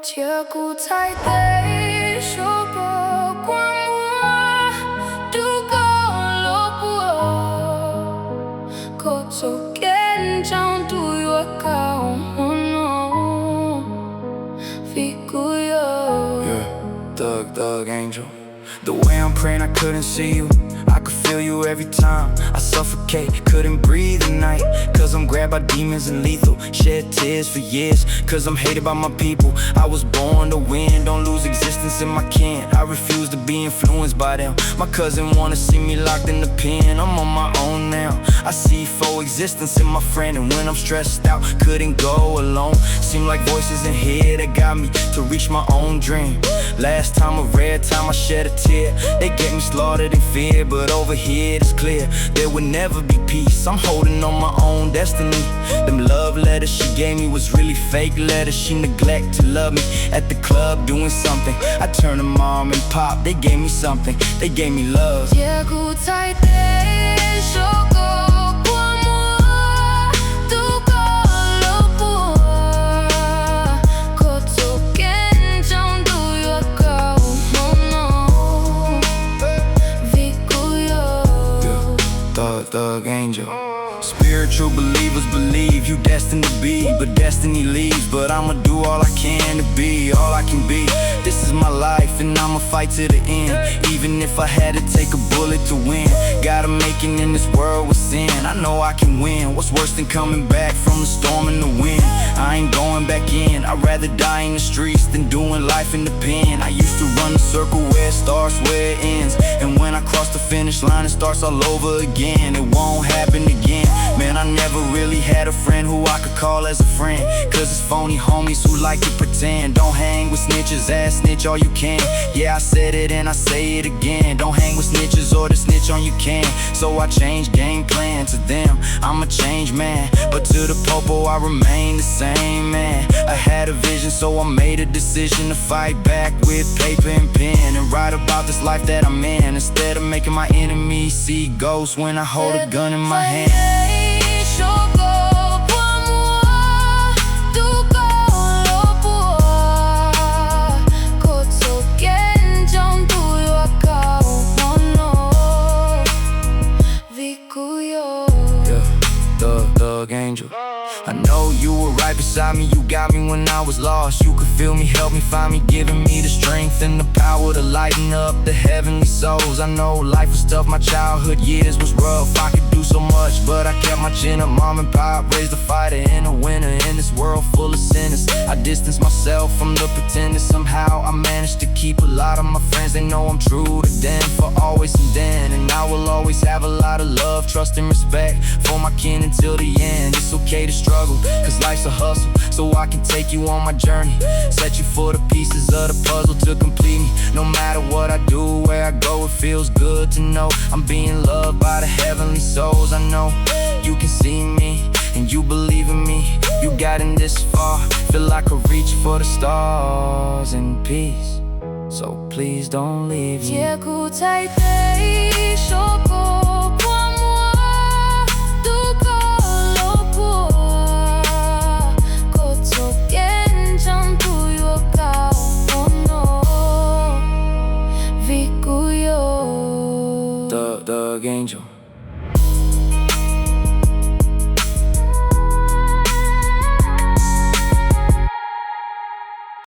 Chia cu tai te shopo kwa mua du go lo bua ko so ken chang tu yo ka no fi ku yo. Yeah, thug angel. The way I'm praying I couldn't see you, I could feel you every time I suffocate, couldn't breathe at night. Cause I'm grabbed by demons and lethal, shed tears for years. Cause I'm hated by my people, I was born to win. Don't lose existence in my kin, I refuse to be influenced by them. My cousin wanna see me locked in the pen, I'm on my own now. I see full existence in my friend, and when I'm stressed out, couldn't go alone. Seem like voices in here that got me to reach my own dream. Last time a rare time I shed a tear, they get me slaughtered in fear. But over here it's clear, there would never be peace. I'm holding on my own destiny. Them love letters she gave me was really fake letters. She neglect to love me at the club doing something. I turned to mom and pop, they gave me something, they gave me love. Chia cu tai te shoko kwa mua du go lo bua ko so ken chang du yo ka no vi ku yo. Thug angel. Spiritual believers believe you destined to be, but destiny leaves. But I'ma do all I can to be all I can be. This is my life and I'ma fight to the end, even if I had to take a bullet to win. Gotta make it in this world with sin, I know I can win. What's worse than coming back from the storm and the wind? I ain't going back in, I'd rather die in the streets than doing life in the pen. I used to run the circle where it starts, where it ends. And when I cross the finish line, it starts all over again. It won't happen again. Man, I never really had a friend who I could call as a friend. Cause it's phony homies who like to pretend. Don't hang with snitches, ass snitch all you can. Yeah, I said it and I say it again. Don't hang with snitches or to snitch on you can. So I changed game plan to them, I'm a changed man. But to the popo I remain the same man. I had a vision so I made a decision to fight back with paper and pen, and write about this life that I'm in, instead of making my enemies see ghosts when I hold a gun in my hand. Thug angel. I know you were right beside me, you got me when I was lost. You could feel me, help me find me, giving me the strength and the power to lighten up the heavenly souls. I know life was tough, my childhood years was rough. I could do so much, but I kept my chin up. Mom and pop raised a fighter and a winner in this world full of sinners. I distanced myself from the pretenders. Somehow I managed to keep a lot of my friends. They know I'm true to them for always and then. And I will always have a lot of love, trust and respect for my kin until the end. It's okay to struggle, cause life's a hustle, so I can take you on my journey. Set you for the pieces of the puzzle to complete me. No matter what I do, where I go, it feels good to know I'm being loved by the heavenly souls. I know you can see me and you believe in me. You gotten this far, feel like I reach for the stars in peace. So please don't leave me. Chia cu tai te shoko